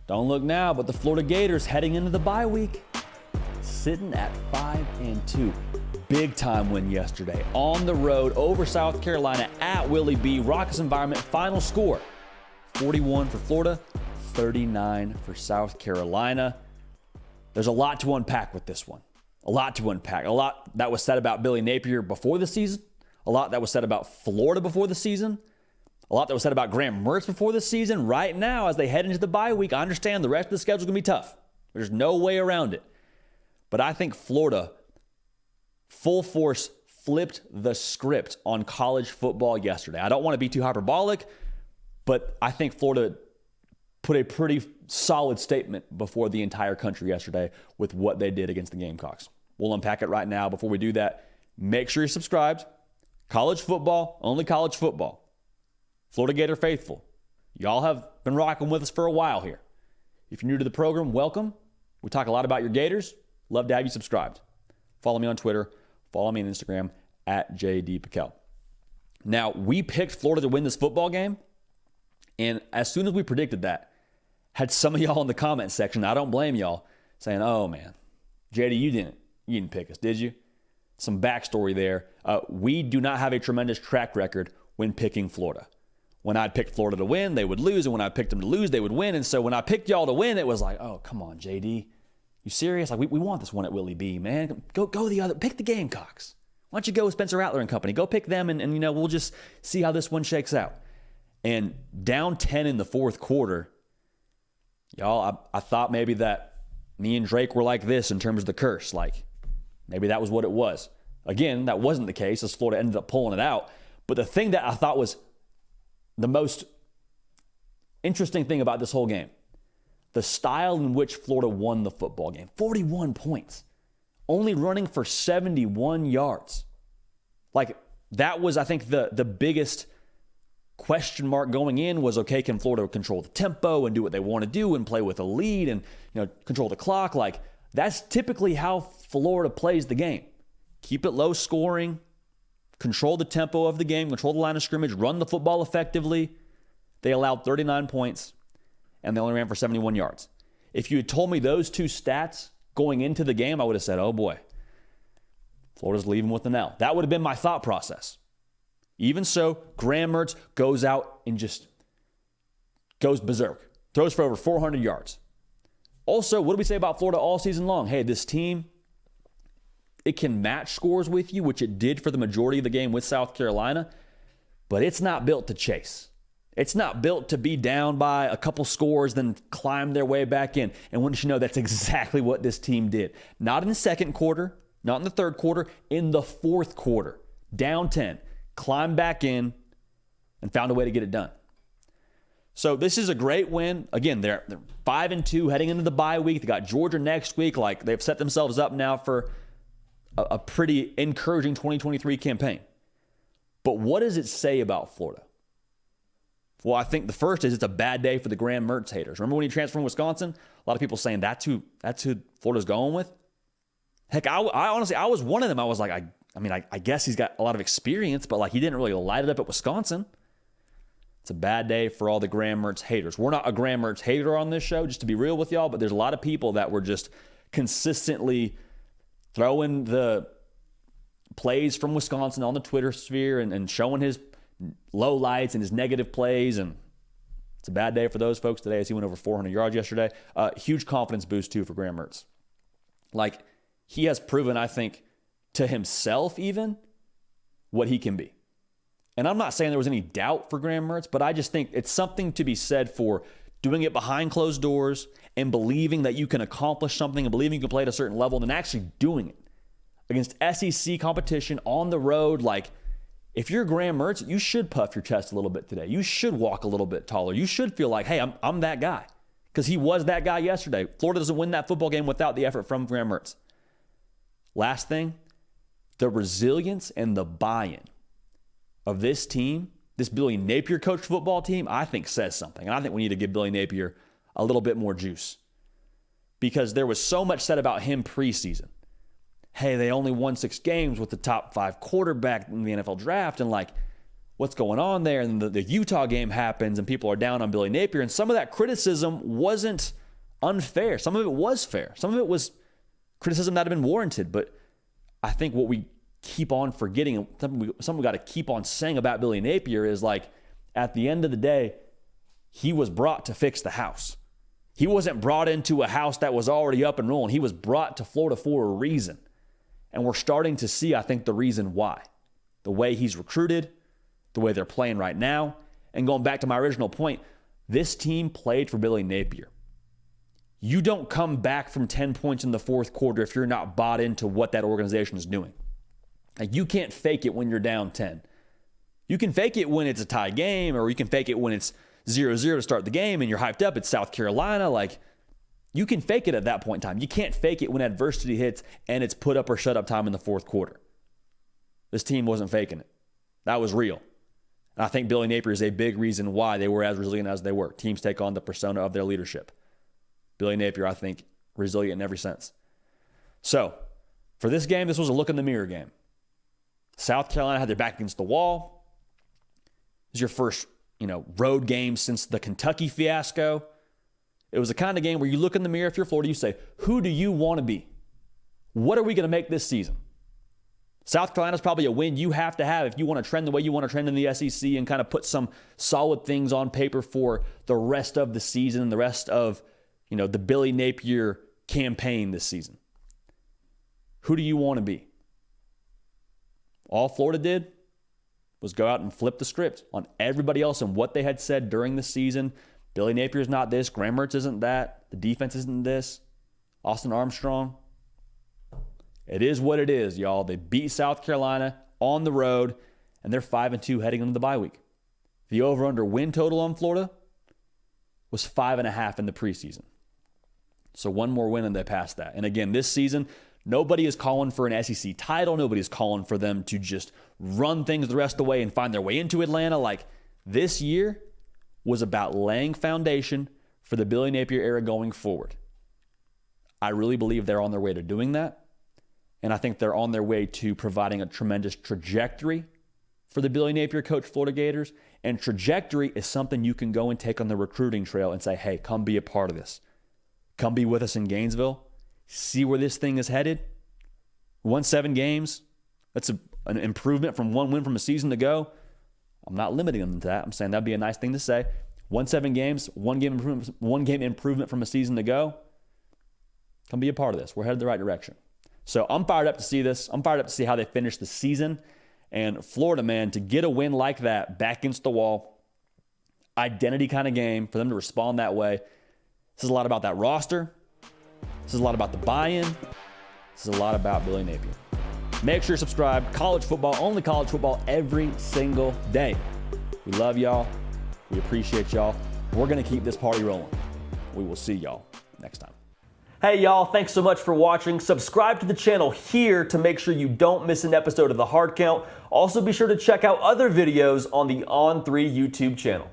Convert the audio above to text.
Don't look now, but the Florida Gators heading into the bye week, sitting at 5-2. Big time win yesterday on the road over South Carolina at Willie B. Raucous environment. Final score, 41 for Florida, 39 for South Carolina. There's a lot to unpack with this one. A lot to unpack. A lot that was said about Billy Napier before the season. A lot that was said about Florida before the season. A lot that was said about Graham Mertz before the season. Right now, as they head into the bye week, I understand the rest of the schedule is going to be tough. There's no way around it. But I think Florida, full force, flipped the script on college football yesterday. I don't want to be too hyperbolic, but I think Florida put a pretty solid statement before the entire country yesterday with what they did against the Gamecocks. We'll unpack it right now. Before we do that, make sure you're subscribed. College football, only college football. Florida Gator faithful, y'all have been rocking with us for a while here. If you're new to the program, welcome. We talk a lot about your Gators. Love to have you subscribed. Follow me on Twitter. Follow me on Instagram at JDPikel. Now, we picked Florida to win this football game, and as soon as we predicted that, had some of y'all in the comment section, I don't blame y'all, saying, oh man, JD, you didn't pick us, did you? Some backstory there. We do not have a tremendous track record when picking Florida. When I picked Florida to win, they would lose. And when I picked them to lose, they would win. And so when I picked y'all to win, it was like, oh, come on, JD. You serious? Like, we want this one at Willie B, man. Go the other. Pick the Gamecocks. Why don't you go with Spencer Rattler and company? Go pick them, and we'll just see how this one shakes out. And down 10 in the fourth quarter, y'all, I thought maybe that me and Drake were like this in terms of the curse. Like, maybe that was what it was. Again, that wasn't the case as Florida ended up pulling it out. But the thing that I thought was the most interesting thing about this whole game, the style in which Florida won the football game. 41 points, only running for 71 yards. Like, that was, I think, the biggest question mark going in was, okay, can Florida control the tempo and do what they want to do and play with a lead and control the clock? Like, that's typically how Florida plays the game. Keep it low scoring, control the tempo of the game, control the line of scrimmage, run the football effectively. They allowed 39 points, and they only ran for 71 yards. If you had told me those two stats going into the game, I would have said, oh boy, Florida's leaving with an L. That would have been my thought process. Even so, Graham Mertz goes out and just goes berserk. Throws for over 400 yards. Also, what do we say about Florida all season long? Hey, this team, it can match scores with you, which it did for the majority of the game with South Carolina, but it's not built to chase. It's not built to be down by a couple scores, then climb their way back in. And wouldn't you know, that's exactly what this team did. Not in the second quarter, not in the third quarter, in the fourth quarter. Down 10, climbed back in, and found a way to get it done. So this is a great win. Again, they're 5-2 heading into the bye week. They got Georgia next week. Like, they've set themselves up now for a pretty encouraging 2023 campaign. But what does it say about Florida? Well, I think the first is it's a bad day for the Graham Mertz haters. Remember when he transferred from Wisconsin? A lot of people saying that's who Florida's going with. Heck, I honestly, I was one of them. I was like, I guess he's got a lot of experience, but like, he didn't really light it up at Wisconsin. It's a bad day for all the Graham Mertz haters. We're not a Graham Mertz hater on this show, just to be real with y'all, but there's a lot of people that were just consistently throwing the plays from Wisconsin on the Twitter sphere and showing his low lights and his negative plays. And it's a bad day for those folks today as he went over 400 yards yesterday. Huge confidence boost, too, for Graham Mertz. Like, he has proven, I think, to himself even, what he can be. And I'm not saying there was any doubt for Graham Mertz, but I just think it's something to be said for doing it behind closed doors and believing that you can accomplish something and believing you can play at a certain level and then actually doing it against SEC competition on the road. Like, if you're Graham Mertz, you should puff your chest a little bit today. You should walk a little bit taller. You should feel like, hey, I'm that guy, because he was that guy yesterday. Florida doesn't win that football game without the effort from Graham Mertz. Last thing, the resilience and the buy-in of this team, this Billy Napier coached football team, I think says something. And I think we need to give Billy Napier a little bit more juice, because there was so much said about him preseason. Hey, they only won 6 games with the top 5 quarterback in the NFL draft, and like, what's going on there? And the Utah game happens and people are down on Billy Napier. And some of that criticism wasn't unfair. Some of it was fair. Some of it was criticism that had been warranted. But I think what we keep on forgetting, and something we got to keep on saying about Billy Napier is, like, at the end of the day, he was brought to fix the house. He wasn't brought into a house that was already up and rolling. He was brought to Florida for a reason. And we're starting to see, I think, the reason why. The way he's recruited, the way they're playing right now. And going back to my original point, this team played for Billy Napier. You don't come back from 10 points in the fourth quarter if you're not bought into what that organization is doing. Like, you can't fake it when you're down 10. You can fake it when it's a tie game, or you can fake it when it's 0-0 to start the game and you're hyped up. It's South Carolina. Like, you can fake it at that point in time. You can't fake it when adversity hits and it's put up or shut up time in the fourth quarter. This team wasn't faking it. That was real. And I think Billy Napier is a big reason why they were as resilient as they were. Teams take on the persona of their leadership. Billy Napier, I think, resilient in every sense. So, for this game, this was a look in the mirror game. South Carolina had their back against the wall. It was your first, road game since the Kentucky fiasco. It was the kind of game where you look in the mirror if you're Florida, you say, who do you want to be? What are we going to make this season? South Carolina's probably a win you have to have if you want to trend the way you want to trend in the SEC and kind of put some solid things on paper for the rest of the season and the rest of, the Billy Napier campaign this season. Who do you want to be? All Florida did was go out and flip the script on everybody else and what they had said during the season. Billy Napier's not this. Graham Mertz isn't that. The defense isn't this. Austin Armstrong. It is what it is, y'all. They beat South Carolina on the road, and they're 5-2 heading into the bye week. The over-under win total on Florida was 5.5 in the preseason. So one more win and they passed that. And again, this season, nobody is calling for an SEC title. Nobody is calling for them to just run things the rest of the way and find their way into Atlanta. Like, this year was about laying foundation for the Billy Napier era going forward. I really believe they're on their way to doing that. And I think they're on their way to providing a tremendous trajectory for the Billy Napier coach Florida Gators. And trajectory is something you can go and take on the recruiting trail and say, hey, come be a part of this. Come be with us in Gainesville. See where this thing is headed. Won 7 games. That's an improvement from 1 win from a season ago. I'm not limiting them to that. I'm saying that'd be a nice thing to say. Won 7 games, 1 game improvement from a season ago. Come be a part of this. We're headed the right direction. So I'm fired up to see this. I'm fired up to see how they finish the season. And Florida, man, to get a win like that, back against the wall, identity kind of game, for them to respond that way. This is a lot about that roster. This is a lot about the buy-in. This is a lot about Billy Napier. Make sure you're subscribed. College football, only college football every single day. We love y'all. We appreciate y'all. We're going to keep this party rolling. We will see y'all next time. Hey y'all, thanks so much for watching. Subscribe to the channel here to make sure you don't miss an episode of The Hard Count. Also be sure to check out other videos on the On3 YouTube channel.